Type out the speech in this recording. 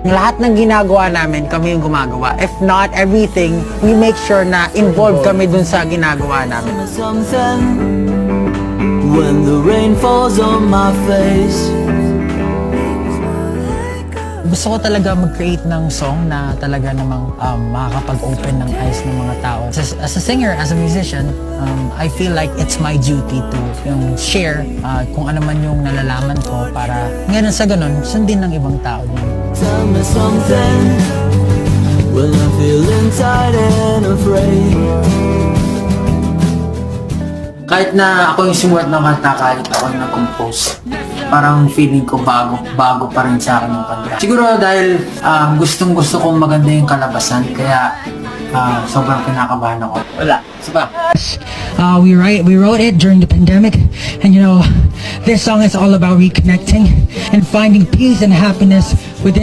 Lahat ng ginagawa namin, kami yung gumagawa. If not everything, we make sure na involved kami dun sa ginagawa namin. When the rain falls on my face. Gusto ko talaga mag-create ng song na talaga namang makakapag-open ng eyes ng mga tao. As a singer, as a musician, I feel like it's my duty to yung share kung ano man yung nalalaman ko para ngayon sa ganun, sundin ng ibang tao din. Tell me something when I'm feeling tired and afraid. Kahit na ako yung sumulat ng kanta, kahit ako yung nag-compose, parang feeling ko bago pa rin sa akin yung kanta. Siguro dahil gustong-gusto kong maganda yung kalabasan, kaya sobrang kinakabahan ako. Wala, isa pa. We wrote it during the pandemic, and you know, this song is all about reconnecting and finding peace and happiness within